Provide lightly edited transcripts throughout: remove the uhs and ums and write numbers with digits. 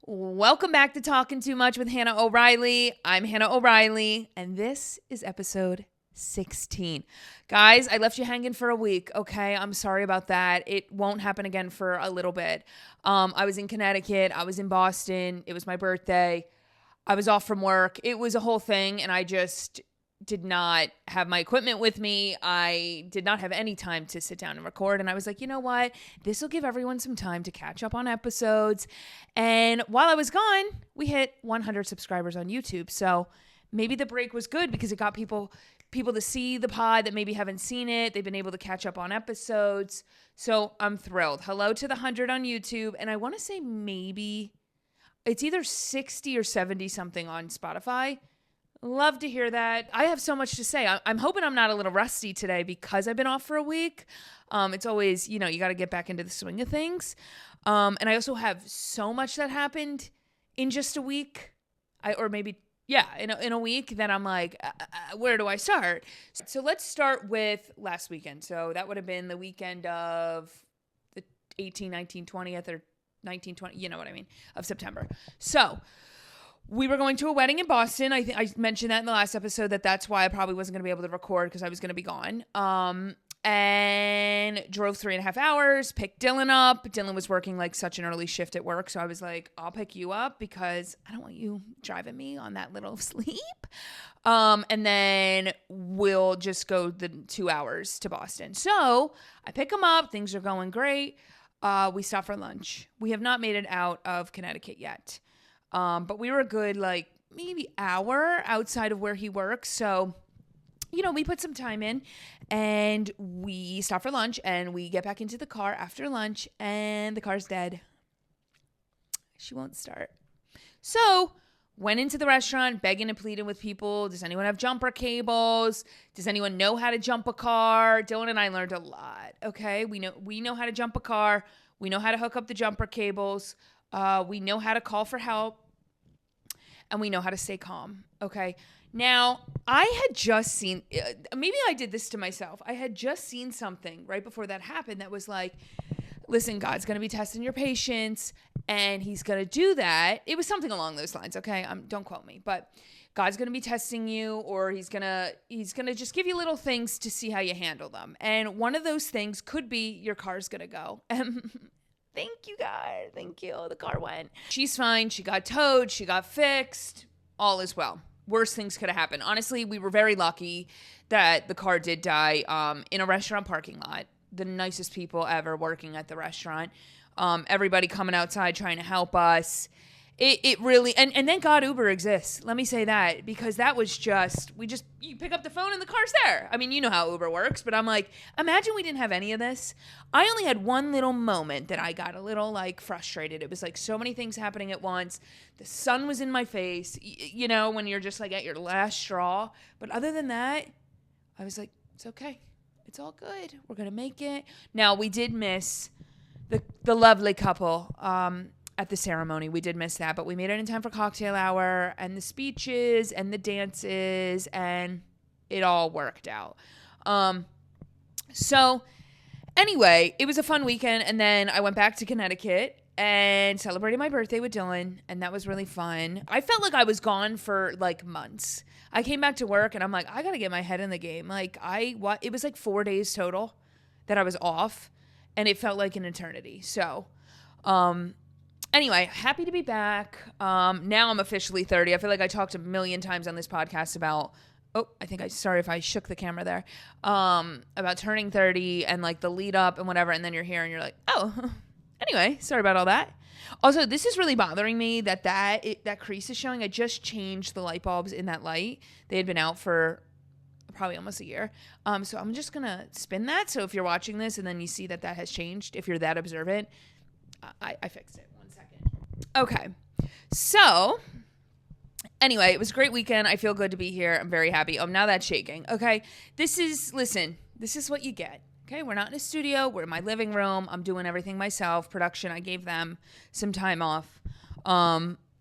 Welcome back to Talking Too Much with Hannah O'Reilly. I'm Hannah O'Reilly, and this is episode 16. Guys, I left you hanging for a week, okay? I'm sorry about that. It won't happen again for a little bit. I was in Connecticut. I was in Boston. It was my birthday. I was off from work. It was a whole thing, and I just did not have my equipment with me. I did not have any time to sit down and record. And I was like, you know what? This will give everyone some time to catch up on episodes. And while I was gone, we hit 100 subscribers on YouTube. So maybe the break was good because it got people to see the pod that maybe haven't seen it. They've been able to catch up on episodes. So I'm thrilled. Hello to the 100 on YouTube. And I want to say maybe it's either 60 or 70 something on Spotify. Love to hear that. I have so much to say. I'm hoping I'm not a little rusty today because I've been off for a week. It's always, you got to get back into the swing of things. And I also have so much that happened in just a week. In a week that I'm like, where do I start? So let's start with last weekend. So that would have been the weekend of the 18th, 19th, 20th, or 19th, 20th, you know what I mean, of September. So we were going to a wedding in Boston. I think I mentioned that in the last episode that's why I probably wasn't going to be able to record because I was going to be gone. And drove 3.5 hours, picked Dylan up. Dylan was working like such an early shift at work. So I was like, I'll pick you up because I don't want you driving me on that little sleep. And then we'll just go the 2 hours to Boston. So I pick him up. Things are going great. We stop for lunch. We have not made it out of Connecticut yet. But we were a good, maybe hour outside of where he works. So, we put some time in and we stop for lunch and we get back into the car after lunch and the car's dead. She won't start. So went into the restaurant begging and pleading with people. Does anyone have jumper cables? Does anyone know how to jump a car? Dylan and I learned a lot. Okay. We know how to jump a car. We know how to hook up the jumper cables. We know how to call for help. And we know how to stay calm, okay? Now, I had just seen, maybe I did this to myself. I had just seen something right before that happened that was like, listen, God's going to be testing your patience, and he's going to do that. It was something along those lines, okay? Don't quote me, but God's going to be testing you, or he's going to just give you little things to see how you handle them. And one of those things could be your car's going to go. Thank you, guys. Thank you. The car went. She's fine. She got towed. She got fixed. All is well. Worst things could have happened. Honestly, we were very lucky that the car did die in a restaurant parking lot. The nicest people ever working at the restaurant. Everybody coming outside trying to help us. It really, and thank God Uber exists. Let me say that, because that was you pick up the phone and the car's there. I mean, you know how Uber works, but I'm like, imagine we didn't have any of this. I only had one little moment that I got a little frustrated. It was so many things happening at once. The sun was in my face, when you're just at your last straw. But other than that, I was like, it's okay. It's all good. We're going to make it. Now, we did miss the lovely couple, at the ceremony. We did miss that, but we made it in time for cocktail hour and the speeches and the dances, and it all worked out. So anyway, it was a fun weekend, and then I went back to Connecticut and celebrated my birthday with Dylan, and that was really fun. I felt like I was gone for months. I came back to work and I'm like, I got to get my head in the game. It was 4 days total that I was off, and it felt like an eternity. So, anyway, happy to be back. Now I'm officially 30. I feel like I talked a million times on this podcast about, sorry if I shook the camera there, about turning 30 and the lead up and whatever. And then you're here and you're like, oh, anyway, sorry about all that. Also, this is really bothering me that crease is showing. I just changed the light bulbs in that light. They had been out for probably almost a year. So I'm just going to spin that. So if you're watching this and then you see that has changed, if you're that observant, I fixed it. Okay, so anyway, it was a great weekend. I feel good to be here. I'm very happy. Oh, now that's shaking. Okay, this is what you get. Okay, we're not in a studio. We're in my living room. I'm doing everything myself. Production, I gave them some time off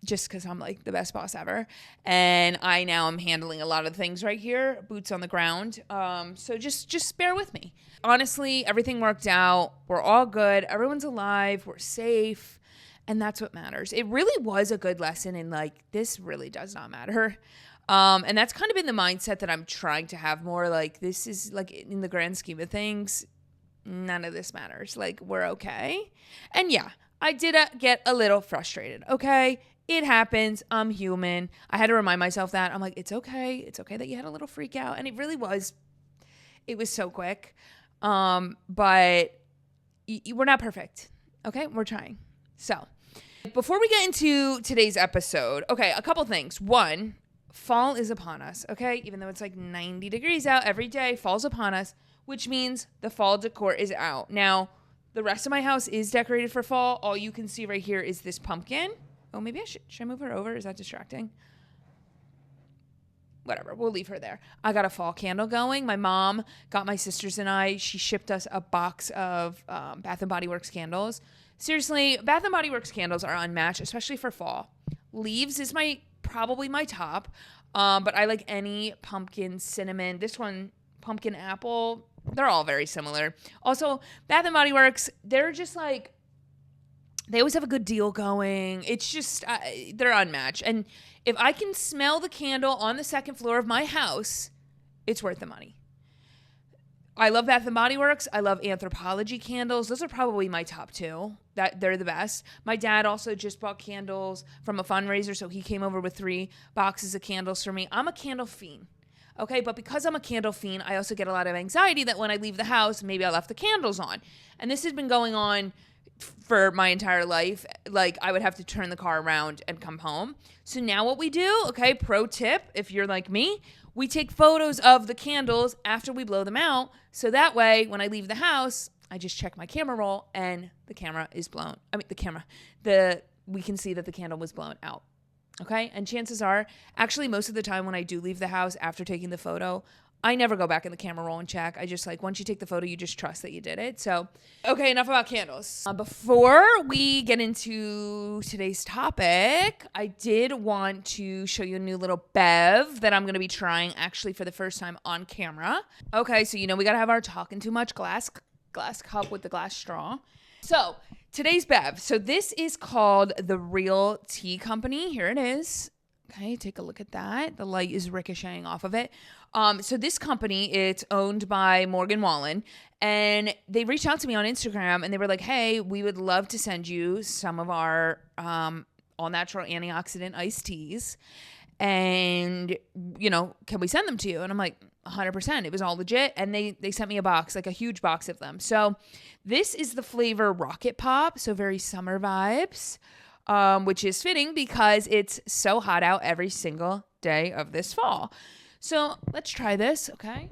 just because I'm the best boss ever. And I now am handling a lot of things right here, boots on the ground. So just bear with me. Honestly, everything worked out. We're all good. Everyone's alive. We're safe. And that's what matters. It really was a good lesson in like, this really does not matter. And that's kind of been the mindset that I'm trying to have more. Like, this is like, in the grand scheme of things, none of this matters. Like, we're okay. And yeah, I did get a little frustrated. Okay. It happens. I'm human. I had to remind myself that. I'm like, it's okay. It's okay that you had a little freak out. And it really was. It was so quick. But we're not perfect. Okay. We're trying. So before we get into today's episode, okay, a couple things. One, fall is upon us. Okay. Even though it's like 90 degrees out every day, fall's upon us, which means the fall decor is out. Now, the rest of my house is decorated for fall. All you can see right here is this pumpkin. Oh, maybe should I move her over? Is that distracting? Whatever, we'll leave her there. I got a fall candle going. My mom got my sisters and I, she shipped us a box of Bath & Body Works candles. Seriously, Bath & Body Works candles are unmatched, especially for fall. Leaves is probably my top, but I like any pumpkin, cinnamon. This one, pumpkin apple, they're all very similar. Also, Bath & Body Works, they're just like, they always have a good deal going. It's just, they're unmatched. And if I can smell the candle on the second floor of my house, it's worth the money. I love Bath & Body Works. I love Anthropologie candles. Those are probably my top two. They're the best. My dad also just bought candles from a fundraiser, so he came over with 3 boxes of candles for me. I'm a candle fiend. Okay, but because I'm a candle fiend, I also get a lot of anxiety that when I leave the house, maybe I left the candles on. And this has been going on for my entire life. Like, I would have to turn the car around and come home. So now what we do, okay, pro tip, if you're like me, we take photos of the candles after we blow them out. So that way, when I leave the house, I just check my camera roll and the camera is blown. We can see that the candle was blown out. Okay. And chances are, actually, most of the time when I do leave the house after taking the photo, I never go back in the camera roll and check. I just once you take the photo, you just trust that you did it. So, okay, enough about candles. Before we get into today's topic, I did want to show you a new little bev that I'm going to be trying actually for the first time on camera. Okay, so we got to have our Talkin' Too Much glass cup with the glass straw. So, today's bev. So, this is called the Real Tea Company. Here it is. Okay, take a look at that. The light is ricocheting off of it. So this company, it's owned by Morgan Wallen, and they reached out to me on Instagram, and they were like, hey, we would love to send you some of our all-natural antioxidant iced teas, and, can we send them to you? And I'm like, 100%. It was all legit, and they sent me a box, like a huge box of them. So this is the flavor Rocket Pop, so very summer vibes. Which is fitting because it's so hot out every single day of this fall. So let's try this, okay?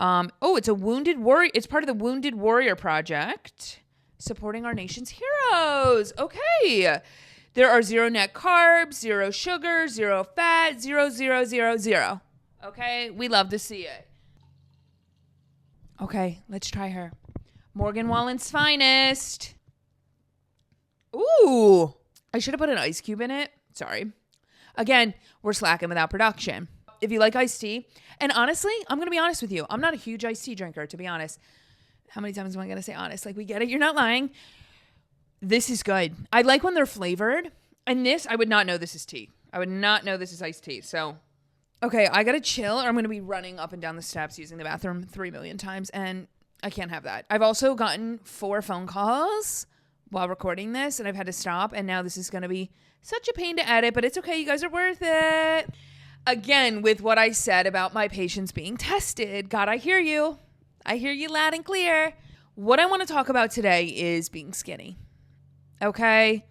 It's a Wounded Warrior. It's part of the Wounded Warrior Project, supporting our nation's heroes. Okay. There are 0 net carbs, 0 sugar, 0 fat, 0, 0, 0, 0. Okay, we love to see it. Okay, let's try her. Morgan Wallen's finest. Ooh, I should have put an ice cube in it. Sorry. Again, we're slacking without production. If you like iced tea, and honestly, I'm going to be honest with you. I'm not a huge iced tea drinker, to be honest. How many times am I going to say honest? Like, we get it. You're not lying. This is good. I like when they're flavored. And this, I would not know this is tea. I would not know this is iced tea. So, okay, I got to chill, or I'm going to be running up and down the steps using the bathroom 3 million times. And I can't have that. I've also gotten 4 phone calls while recording this, and I've had to stop, and now this is going to be such a pain to edit, but it's okay. You guys are worth it. Again, with what I said about my patients being tested, God, I hear you. I hear you loud and clear. What I want to talk about today is being skinny. Okay?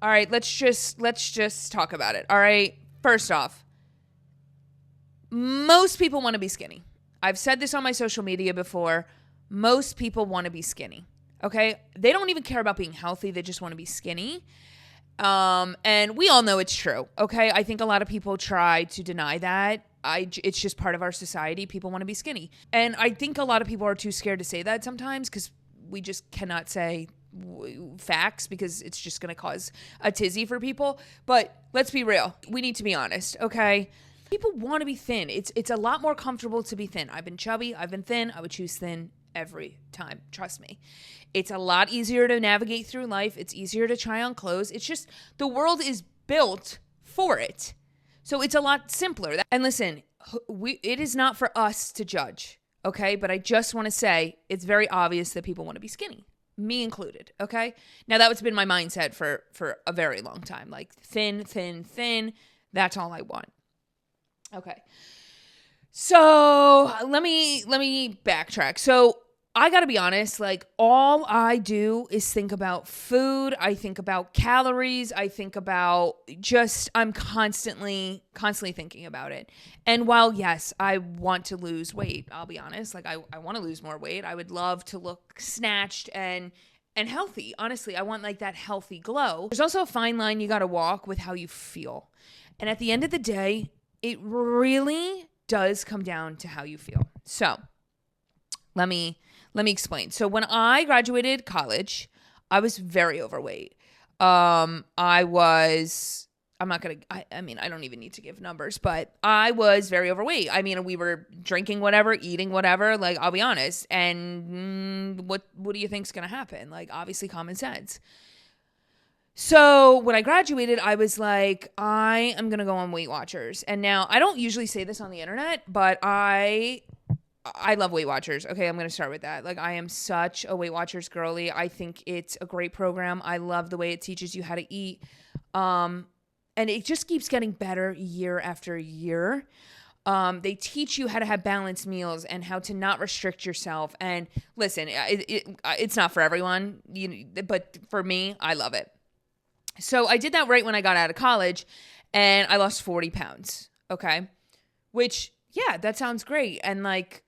All right, let's just talk about it. All right? First off, most people want to be skinny. I've said this on my social media before. Most people want to be skinny. Okay? They don't even care about being healthy. They just want to be skinny. And we all know it's true. Okay? I think a lot of people try to deny that. It's just part of our society. People want to be skinny. And I think a lot of people are too scared to say that sometimes because we just cannot say facts because it's just going to cause a tizzy for people. But let's be real. We need to be honest. Okay? People want to be thin. It's a lot more comfortable to be thin. I've been chubby. I've been thin. I would choose thin every time. Trust me. It's a lot easier to navigate through life. It's easier to try on clothes. It's just the world is built for it. So it's a lot simpler. And listen, it is not for us to judge, okay? But I just want to say it's very obvious that people want to be skinny, me included, okay? Now, that's been my mindset for a very long time. Like thin, thin, thin. That's all I want. Okay. So let me backtrack. So I got to be honest, like all I do is think about food. I think about calories. I think about I'm constantly thinking about it. And while, yes, I want to lose weight, I'll be honest, like I want to lose more weight. I would love to look snatched and healthy. Honestly, I want like that healthy glow. There's also a fine line you got to walk with how you feel. And at the end of the day, it really does come down to how you feel. So let me explain. So when I graduated college, I was very overweight. I don't even need to give numbers, but I was very overweight. I mean, we were drinking whatever, eating whatever, like, I'll be honest. And what do you think's going to happen? Like, obviously common sense. So when I graduated, I was like, I am going to go on Weight Watchers. And now I don't usually say this on the internet, but I love Weight Watchers. Okay, I'm going to start with that. Like, I am such a Weight Watchers girly. I think it's a great program. I love the way it teaches you how to eat. And it just keeps getting better year after year. They teach you how to have balanced meals and how to not restrict yourself. And listen, it's not for everyone, but for me, I love it. So I did that right when I got out of college, and I lost 40 pounds. Okay, which, yeah, that sounds great. And like,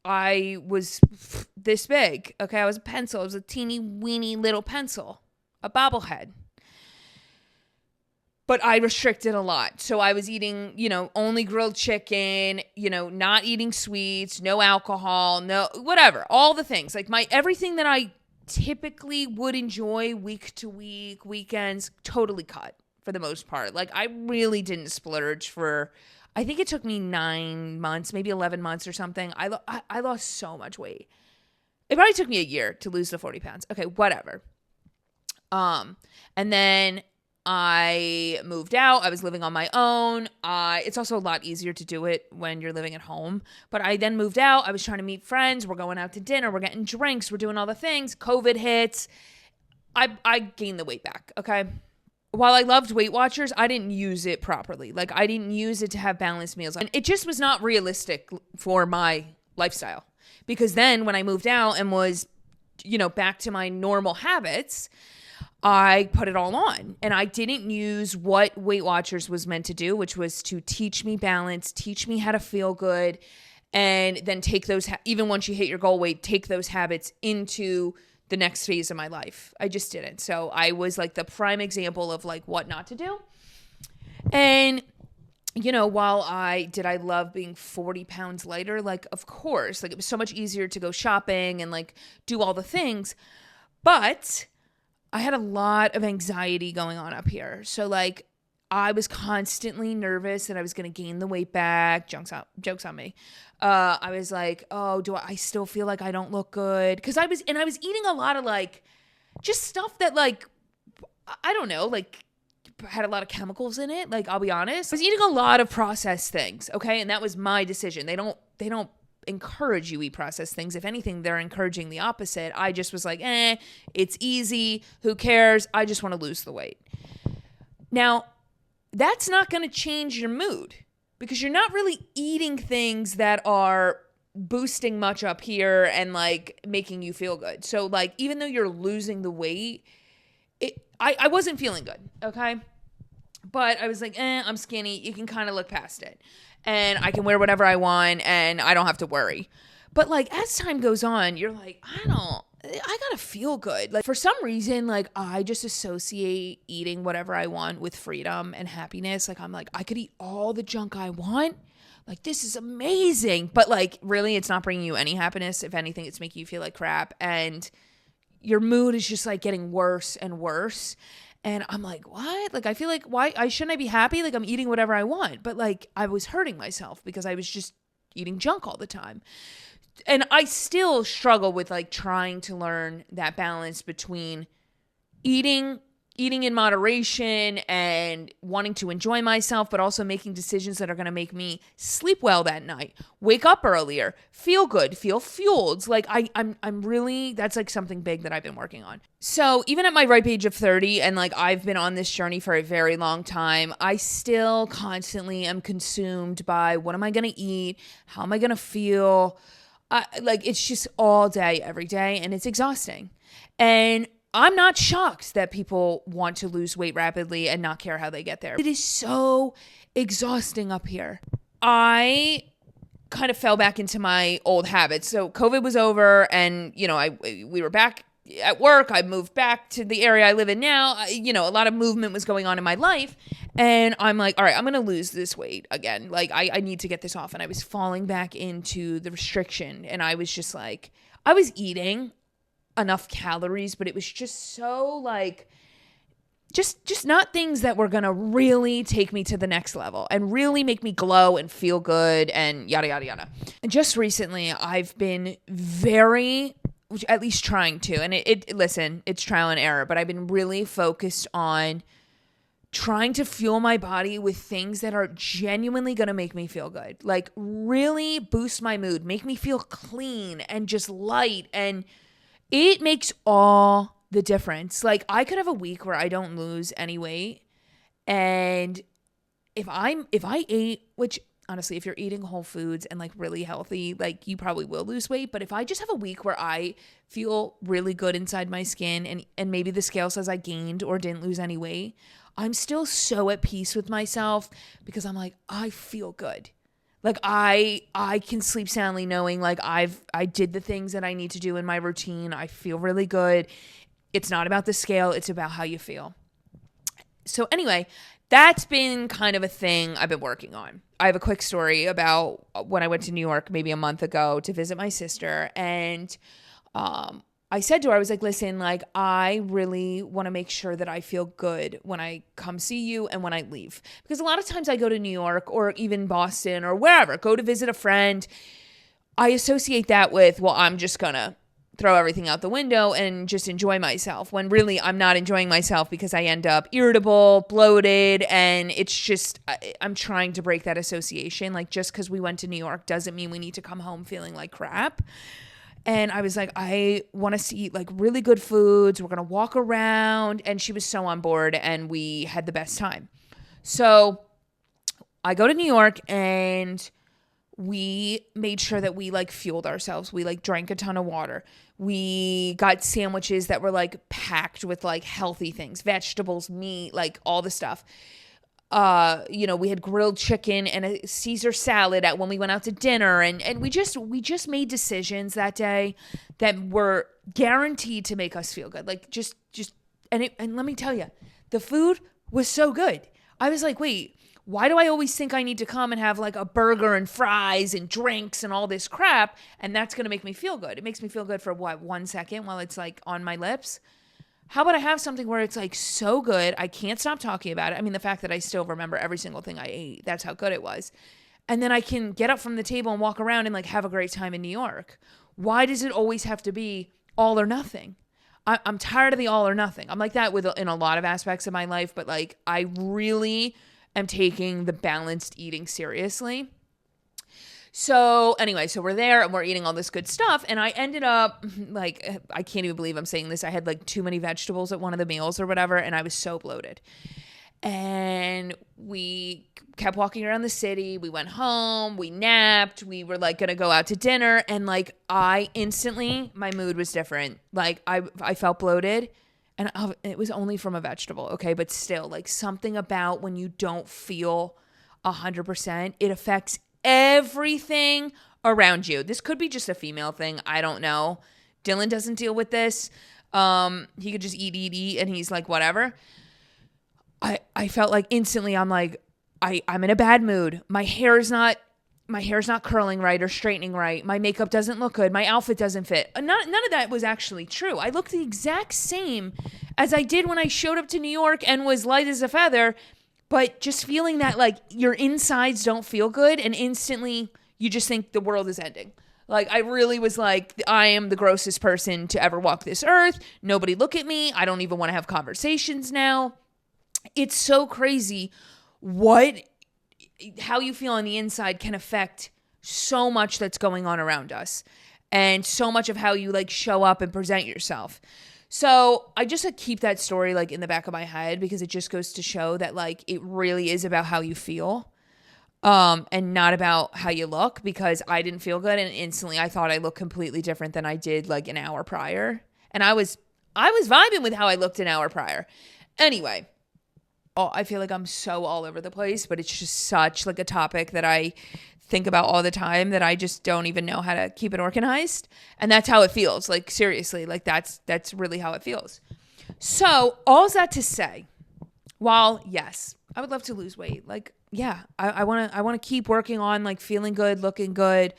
I was this big. Okay, I was a pencil. I was a teeny weeny little pencil, a bobblehead. But I restricted a lot. So I was eating, only grilled chicken, not eating sweets, no alcohol, no whatever, all the things. Like everything that I typically would enjoy week to week, weekends, totally cut for the most part. Like, I really didn't splurge for, I think it took me 9 months, maybe 11 months or something. I lost so much weight. It probably took me a year to lose the 40 pounds. Okay, whatever. And then I moved out. I was living on my own. It's also a lot easier to do it when you're living at home. But I then moved out. I was trying to meet friends. We're going out to dinner. We're getting drinks. We're doing all the things. COVID hits. I gained the weight back, okay? While I loved Weight Watchers, I didn't use it properly. Like, I didn't use it to have balanced meals. And it just was not realistic for my lifestyle. Because then when I moved out and was, back to my normal habits, I put it all on, and I didn't use what Weight Watchers was meant to do, which was to teach me balance, teach me how to feel good, and then take those, even once you hit your goal weight, take those habits into the next phase of my life. I just didn't. So I was like the prime example of like what not to do. And, while I love being 40 pounds lighter, like, of course, like, it was so much easier to go shopping and like do all the things, but I had a lot of anxiety going on up here. So like, I was constantly nervous that I was going to gain the weight back. Jokes on me. I was like, oh, I still feel like I don't look good? Cause I was eating a lot of like, just stuff that like, I don't know, like had a lot of chemicals in it. Like, I'll be honest, I was eating a lot of processed things. Okay. And that was my decision. They don't encourage you eat processed things. If anything, they're encouraging the opposite. I just was like, it's easy. Who cares? I just want to lose the weight. Now, that's not going to change your mood because you're not really eating things that are boosting much up here and like making you feel good. So like, even though you're losing the weight, I wasn't feeling good. Okay. But I was like, I'm skinny. You can kind of look past it. And I can wear whatever I want and I don't have to worry. But like, as time goes on, you're like, I gotta feel good. Like, for some reason, like, I just associate eating whatever I want with freedom and happiness. Like, I'm like, I could eat all the junk I want. Like, this is amazing. But like, really, it's not bringing you any happiness. If anything, it's making you feel like crap. And your mood is just like getting worse and worse. And I'm like, what? Like, I feel like, why shouldn't I be happy? Like, I'm eating whatever I want. But like, I was hurting myself because I was just eating junk all the time. And I still struggle with like trying to learn that balance between eating in moderation and wanting to enjoy myself, but also making decisions that are going to make me sleep well that night, wake up earlier, feel good, feel fueled. Like I'm really, that's like something big that I've been working on. So even at my ripe age of 30, and like I've been on this journey for a very long time, I still constantly am consumed by what am I going to eat? How am I going to feel? Like it's just all day, every day, and it's exhausting. And I'm not shocked that people want to lose weight rapidly and not care how they get there. It is so exhausting up here. I kind of fell back into my old habits. So COVID was over and, we were back at work. I moved back to the area I live in now. A lot of movement was going on in my life. And I'm like, all right, I'm going to lose this weight again. Like, I need to get this off. And I was falling back into the restriction. And I was just like, I was eating enough calories, but it was just so like, just not things that were going to really take me to the next level and really make me glow and feel good and yada, yada, yada. And just recently, I've been at least trying to, and listen, it's trial and error, but I've been really focused on trying to fuel my body with things that are genuinely going to make me feel good. Like really boost my mood, make me feel clean and just light. And it makes all the difference. Like I could have a week where I don't lose any weight. And if I ate, which honestly, if you're eating whole foods and like really healthy, like you probably will lose weight. But if I just have a week where I feel really good inside my skin and maybe the scale says I gained or didn't lose any weight, I'm still so at peace with myself because I'm like, I feel good. Like I can sleep soundly knowing like I did the things that I need to do in my routine. I feel really good. It's not about the scale. It's about how you feel. So anyway, that's been kind of a thing I've been working on. I have a quick story about when I went to New York maybe a month ago to visit my sister. And I said to her, I was like, listen, like I really want to make sure that I feel good when I come see you and when I leave. Because a lot of times I go to New York or even Boston or wherever, go to visit a friend. I associate that with, well, I'm just going to throw everything out the window and just enjoy myself, when really I'm not enjoying myself because I end up irritable, bloated, and it's just, I'm trying to break that association. Like just because we went to New York doesn't mean we need to come home feeling like crap. And I was like, I want us to eat like really good foods. We're going to walk around. And she was so on board and we had the best time. So I go to New York and we made sure that we like fueled ourselves. We like drank a ton of water. We got sandwiches that were like packed with like healthy things, vegetables, meat, like all the stuff. We had grilled chicken and a Caesar salad when we went out to dinner. And we just made decisions that day that were guaranteed to make us feel good. Like and let me tell you, the food was so good. I was like, wait, why do I always think I need to come and have like a burger and fries and drinks and all this crap? And that's going to make me feel good. It makes me feel good for 1 second while it's like on my lips. How about I have something where it's like so good, I can't stop talking about it. I mean, the fact that I still remember every single thing I ate, that's how good it was. And then I can get up from the table and walk around and like have a great time in New York. Why does it always have to be all or nothing? I'm tired of the all or nothing. I'm like that in a lot of aspects of my life, but like I really am taking the balanced eating seriously. So anyway, so we're there and we're eating all this good stuff. And I ended up like, I can't even believe I'm saying this. I had like too many vegetables at one of the meals or whatever. And I was so bloated. And we kept walking around the city. We went home. We napped. We were like going to go out to dinner. And like my mood was different. Like I felt bloated. And it was only from a vegetable. Okay. But still like something about when you don't feel 100%, it affects everything around you. This could be just a female thing. I don't know. Dylan doesn't deal with this. He could just eat, and he's like, whatever. I felt like instantly I'm like, I'm in a bad mood. My hair's not curling right or straightening right. My makeup doesn't look good. My outfit doesn't fit. None of that was actually true. I looked the exact same as I did when I showed up to New York and was light as a feather. But just feeling that like your insides don't feel good and instantly you just think the world is ending. Like, I really was like, I am the grossest person to ever walk this earth. Nobody look at me. I don't even want to have conversations now. It's so crazy how you feel on the inside can affect so much that's going on around us, and so much of how you like show up and present yourself. So I just like keep that story like in the back of my head, because it just goes to show that like it really is about how you feel, and not about how you look, because I didn't feel good and instantly I thought I looked completely different than I did like an hour prior. And I was vibing with how I looked an hour prior. Anyway, I feel like I'm so all over the place, but it's just such like a topic that I think about all the time that I just don't even know how to keep it organized. And that's how it feels. Like, seriously, like that's really how it feels. So all that to say, while yes, I would love to lose weight. Like, yeah, I want to keep working on like feeling good, looking good,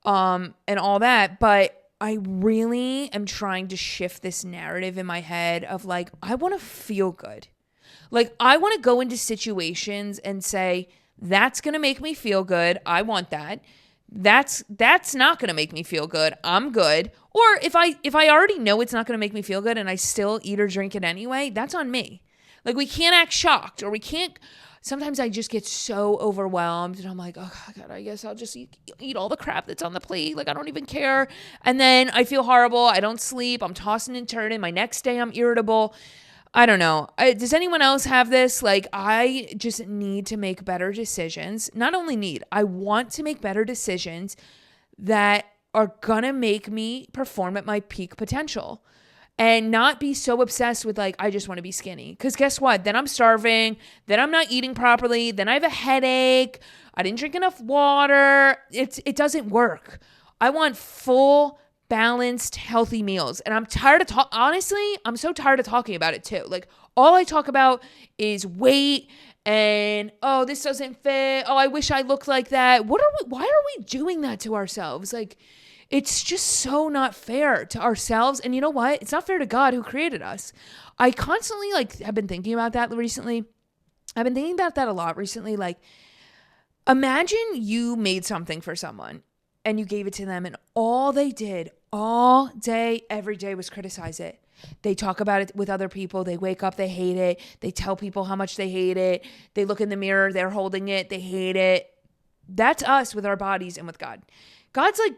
and all that. But I really am trying to shift this narrative in my head of like, I want to feel good. Like, I want to go into situations and say, that's going to make me feel good. I want that. That's not going to make me feel good. I'm good. Or if I already know it's not going to make me feel good and I still eat or drink it anyway, that's on me. Like, we can't act shocked, or we can't. Sometimes I just get so overwhelmed and I'm like, oh God, I guess I'll just eat all the crap that's on the plate. Like, I don't even care. And then I feel horrible. I don't sleep. I'm tossing and turning. My next day I'm irritable. I don't know. Does anyone else have this? Like, I just need to make better decisions. Not only need, I want to make better decisions that are gonna make me perform at my peak potential and not be so obsessed with like, I just want to be skinny. Because guess what? Then I'm starving. Then I'm not eating properly. Then I have a headache. I didn't drink enough water. It doesn't work. I want full, balanced, healthy meals. And I'm tired of honestly, I'm so tired of talking about it too. Like, all I talk about is weight and, oh, this doesn't fit. Oh, I wish I looked like that. Why are we doing that to ourselves? Like, it's just so not fair to ourselves. And you know what? It's not fair to God who created us. I constantly like have been thinking about that recently. I've been thinking about that a lot recently. Like, imagine you made something for someone and you gave it to them and all they did all day, every day was criticize it. They talk about it with other people. They wake up, they hate it. They tell people how much they hate it. They look in the mirror, they're holding it, they hate it. That's us with our bodies and with God. God's like,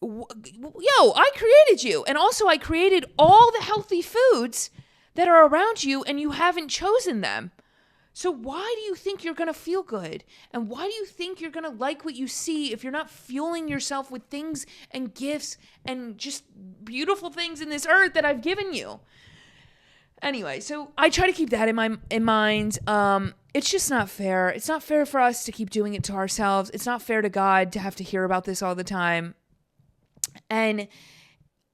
yo, I created you. And also I created all the healthy foods that are around you and you haven't chosen them. So why do you think you're going to feel good? And why do you think you're going to like what you see if you're not fueling yourself with things and gifts and just beautiful things in this earth that I've given you? Anyway, so I try to keep that in mind. It's just not fair. It's not fair for us to keep doing it to ourselves. It's not fair to God to have to hear about this all the time. And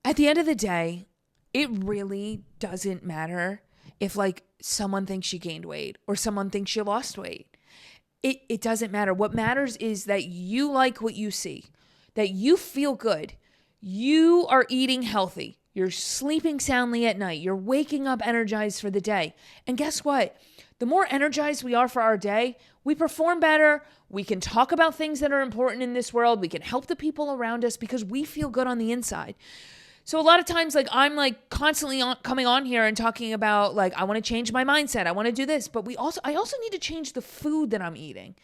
at the end of the day, it really doesn't matter if like someone thinks you gained weight or someone thinks you lost weight. It doesn't matter. What matters is that you like what you see, that you feel good. You are eating healthy. You're sleeping soundly at night. You're waking up energized for the day. And guess what? The more energized we are for our day, we perform better. We can talk about things that are important in this world. We can help the people around us because we feel good on the inside. So a lot of times, like, I'm like constantly coming on here and talking about like, I want to change my mindset. I want to do this, but I also need to change the food that I'm eating.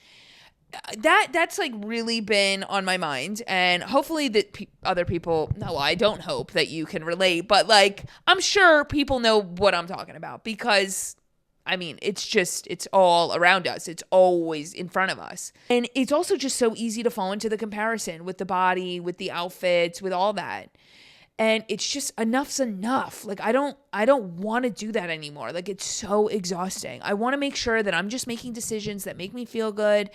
That's like really been on my mind, and hopefully that other people, no, I don't hope that you can relate, but like, I'm sure people know what I'm talking about because I mean, it's all around us. It's always in front of us. And it's also just so easy to fall into the comparison with the body, with the outfits, with all that. And it's just enough's enough. Like, I don't want to do that anymore. Like, it's so exhausting. I want to make sure that I'm just making decisions that make me feel good.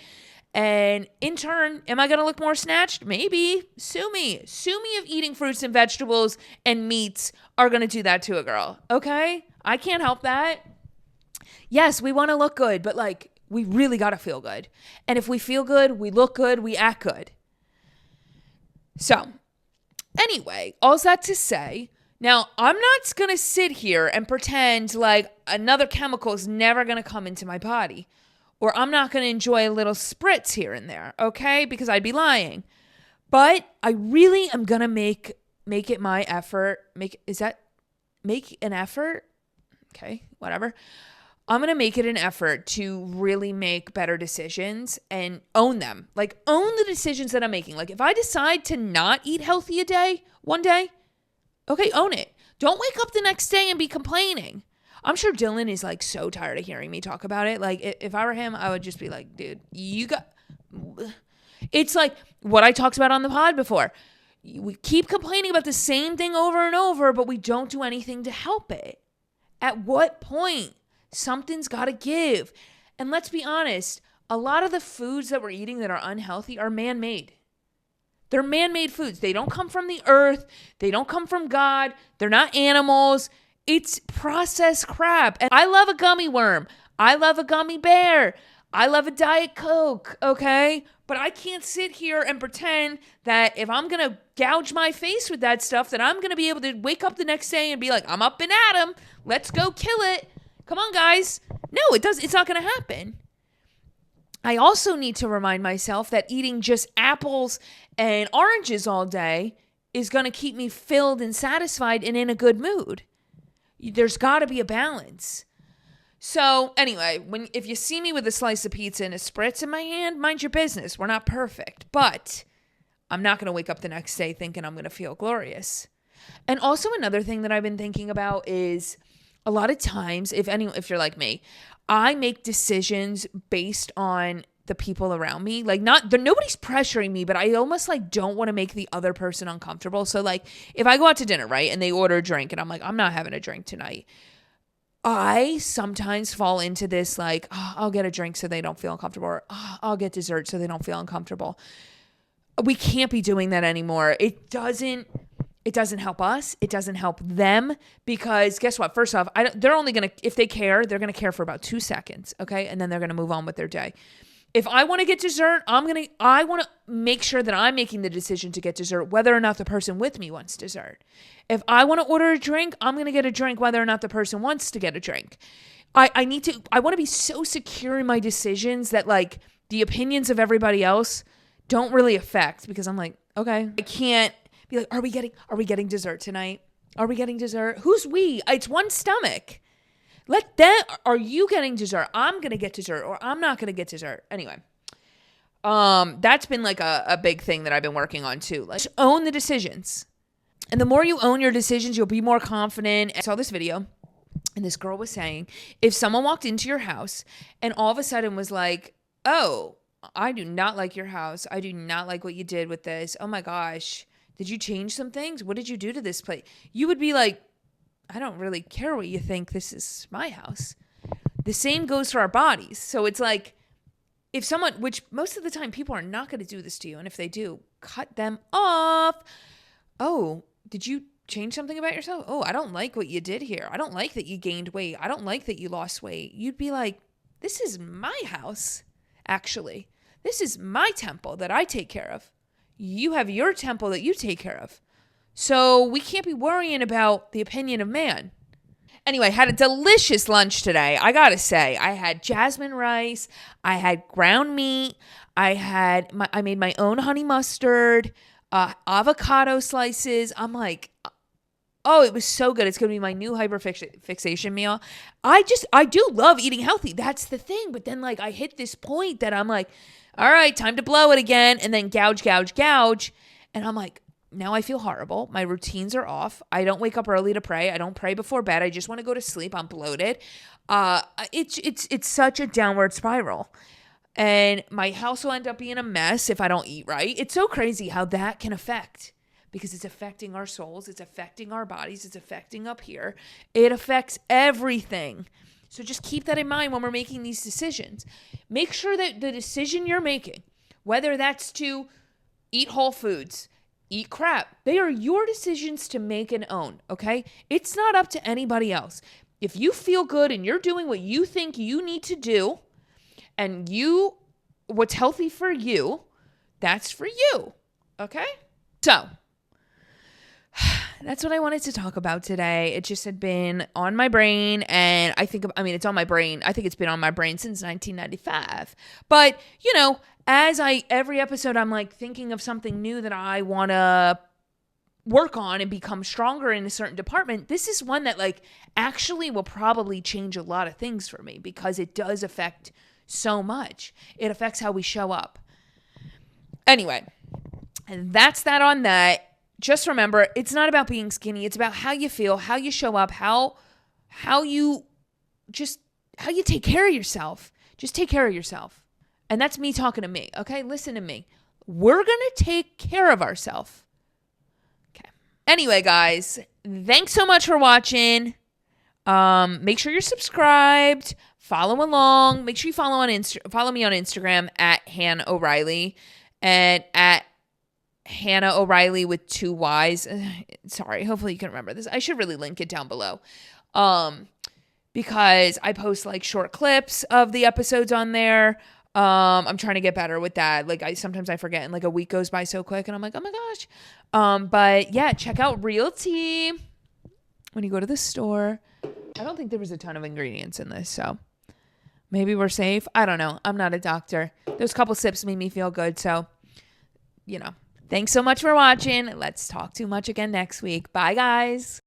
And in turn, am I going to look more snatched? Maybe. Sue me. Sue me if eating fruits and vegetables and meats are going to do that to a girl. Okay? I can't help that. Yes, we want to look good, but like, we really got to feel good. And if we feel good, we look good, we act good. So, anyway, all that to say, now I'm not going to sit here and pretend like another chemical is never going to come into my body, or I'm not going to enjoy a little spritz here and there, okay? Because I'd be lying. But I really am going to make it my effort. Make an effort? Okay, whatever. I'm going to make it an effort to really make better decisions and own them. Like, own the decisions that I'm making. Like, if I decide to not eat healthy one day, okay, own it. Don't wake up the next day and be complaining. I'm sure Dylan is like so tired of hearing me talk about it. Like, if I were him, I would just be like, dude, it's like what I talked about on the pod before. We keep complaining about the same thing over and over, but we don't do anything to help it. At what point? Something's got to give. And let's be honest, a lot of the foods that we're eating that are unhealthy are man-made. They're man-made foods. They don't come from the earth. They don't come from God. They're not animals. It's processed crap. And I love a gummy worm. I love a gummy bear. I love a Diet Coke, okay? But I can't sit here and pretend that if I'm going to gouge my face with that stuff, that I'm going to be able to wake up the next day and be like, I'm up and at 'em. Let's go kill it. Come on, guys. No, it's not going to happen. I also need to remind myself that eating just apples and oranges all day is going to keep me filled and satisfied and in a good mood. There's got to be a balance. So anyway, if you see me with a slice of pizza and a spritz in my hand, mind your business. We're not perfect, but I'm not going to wake up the next day thinking I'm going to feel glorious. And also another thing that I've been thinking about is a lot of times, if you're like me, I make decisions based on the people around me. Like, nobody's pressuring me, but I almost like don't want to make the other person uncomfortable. So like if I go out to dinner, right, and they order a drink and I'm like, I'm not having a drink tonight. I sometimes fall into this like, oh, I'll get a drink so they don't feel uncomfortable, or I'll get dessert so they don't feel uncomfortable. We can't be doing that anymore. It doesn't help us. It doesn't help them, because guess what? First off, they're only going to, if they care, they're going to care for about 2 seconds. Okay. And then they're going to move on with their day. If I want to get dessert, I want to make sure that I'm making the decision to get dessert, whether or not the person with me wants dessert. If I want to order a drink, I'm going to get a drink, whether or not the person wants to get a drink. I want to be so secure in my decisions that like the opinions of everybody else don't really affect, because I'm like, okay, I can't be like, are we getting dessert tonight? Are we getting dessert? Who's we? It's one stomach. Let them, are you getting dessert? I'm going to get dessert, or I'm not going to get dessert. Anyway, that's been like a big thing that I've been working on too. Like, just own the decisions. And the more you own your decisions, you'll be more confident. I saw this video and this girl was saying, if someone walked into your house and all of a sudden was like, oh, I do not like your house. I do not like what you did with this. Oh my gosh. Did you change some things? What did you do to this place? You would be like, I don't really care what you think. This is my house. The same goes for our bodies. So it's like, if someone, which most of the time people are not going to do this to you, and if they do, cut them off. Oh, did you change something about yourself? Oh, I don't like what you did here. I don't like that you gained weight. I don't like that you lost weight. You'd be like, this is my house, actually. This is my temple that I take care of. You have your temple that you take care of. So we can't be worrying about the opinion of man. Anyway, had a delicious lunch today. I gotta say, I had jasmine rice. I had ground meat. I made my own honey mustard, avocado slices. I'm like, oh, it was so good. It's gonna be my new hyperfixation meal. I do love eating healthy. That's the thing. But then like I hit this point that I'm like, all right, time to blow it again, and then gouge. And I'm like, now I feel horrible. My routines are off. I don't wake up early to pray. I don't pray before bed. I just want to go to sleep. I'm bloated. It's such a downward spiral. And my house will end up being a mess if I don't eat right. It's so crazy how that can affect, because it's affecting our souls. It's affecting our bodies. It's affecting up here. It affects everything. So just keep that in mind when we're making these decisions. Make sure that the decision you're making, whether that's to eat whole foods, eat crap, they are your decisions to make and own, okay? It's not up to anybody else. If you feel good and you're doing what you think you need to do, and what's healthy for you, that's for you, okay? So, that's what I wanted to talk about today. It just had been on my brain, and it's on my brain. I think it's been on my brain since 1995. But, every episode I'm like thinking of something new that I want to work on and become stronger in a certain department. This is one that like actually will probably change a lot of things for me because it does affect so much. It affects how we show up. Anyway, and that's that on that. Just remember, it's not about being skinny. It's about how you feel, how you show up, how you take care of yourself. Just take care of yourself. And that's me talking to me. Okay, listen to me. We're going to take care of ourselves. Okay. Anyway, guys, thanks so much for watching. Make sure you're subscribed. Follow along. Make sure you follow me on Instagram at Hanna O'Reilly and at Hanna O'Reilly with 2 Y's. Sorry, hopefully you can remember this. I should really link it down below. Because I post like short clips of the episodes on there. I'm trying to get better with that. Like sometimes I forget and like a week goes by so quick and I'm like, oh my gosh. But yeah, check out Real Tea when you go to the store. I don't think there was a ton of ingredients in this, so maybe we're safe. I don't know. I'm not a doctor. Those couple sips made me feel good, so thanks so much for watching. Let's talk too much again next week. Bye, guys.